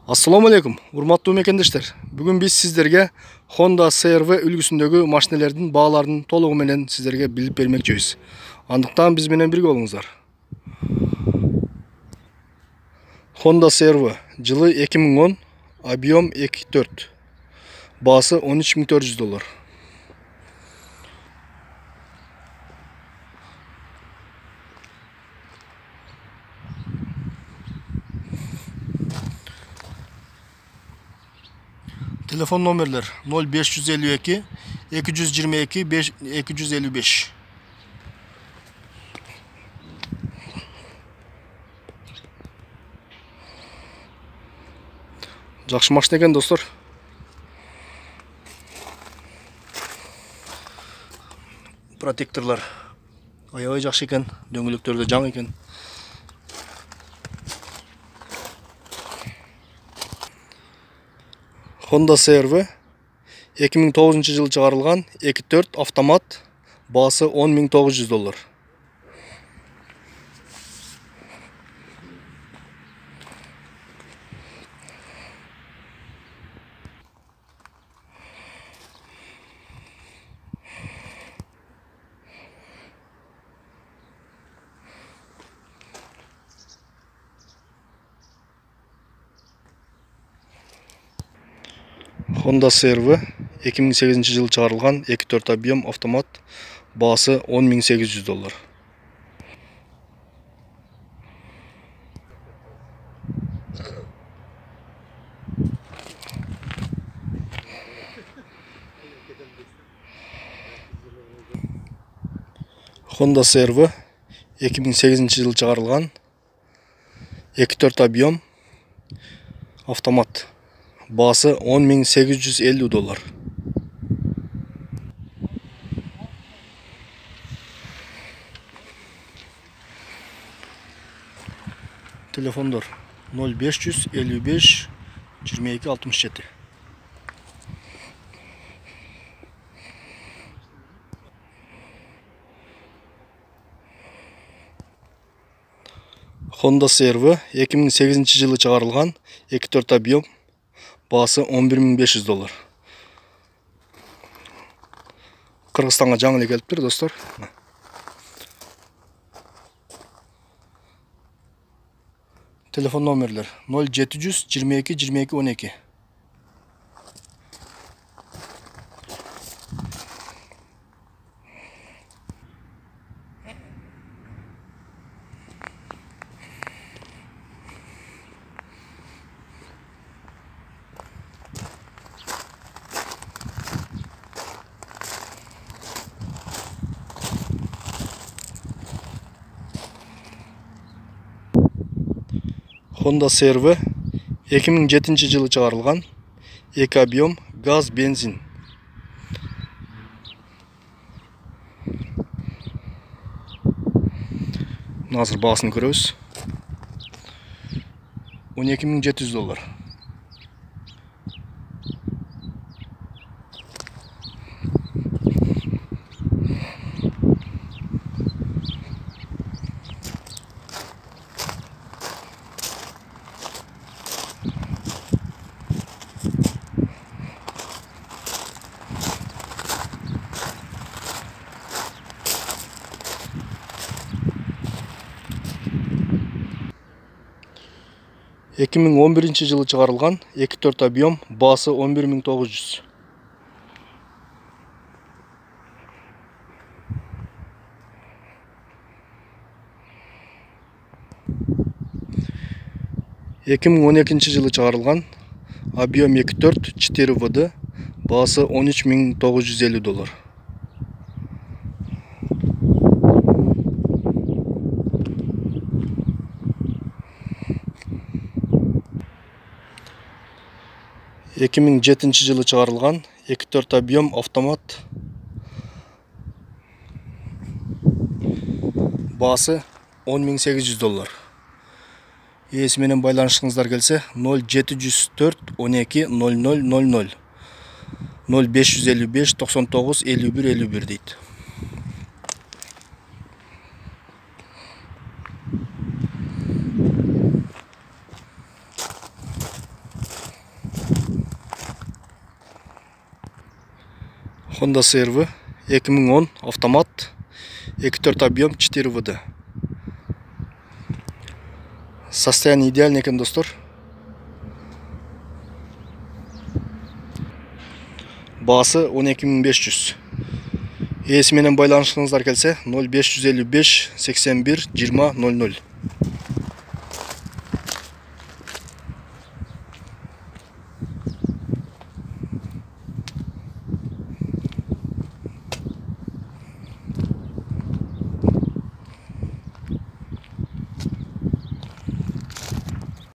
Assalamu алейкум, урматтуу мекендештер. Бүгүн биз сиздерге Honda CR-V үлгүсүндөгү машинелердин бааларын толугу менен сиздерге билип бермекчибиз. Андыктан биз менен бирге болуңуздар. Honda CR-V жылы 2010, объем 2.4, баасы $13.400. Telefon номерлер 0552 222 255. Жакшы машина экен достор. Протекторлар аябай жакшы экен, дөңгөлөктөр да жаңы экен. Honda CR-V 2009 жылы чыгарылган 2.4 автомат, баасы $10.900. Honda CR-V 2008 жылы чыгарылган 2.4 объем автомат, баасы $10.800. Honda CR-V 2008 жылы чыгарылган 2.4 объем автомат, баасы $10.850. Телефондор 0555 2267. Honda CR-V 2008 жылы чыгарылган 2.4 объем, баасы $11.500. Кыргызстанга жаңы эле келиптир достор. Телефон номерлер 0700 22 22 12. Honda CR-V 2007 жылы чыгарылган 2 объем газ бензин. Азыр баасын көрөбүз. $12.700. Эки миң 11 жылы чыгарылган 2.4 объем, баасы $11.900. Эки миң 12 жылы чыгарылган объем 2.4 4 ВД, баасы $13.950. Эки миң 7 жылы чыгарылган 2.4 объем автомат, баасы $10.800. Ээси менен байланышыңыздар келсе 0704 12 0000 0555 99 51 51 дейт. Honda CR-V 2010 автомат, 2.4 объем, 4 ВД. Состояние идеальный екен достор. Басы 12500. Ээси менен байланышыңыздар келсе 0555 81 20 00.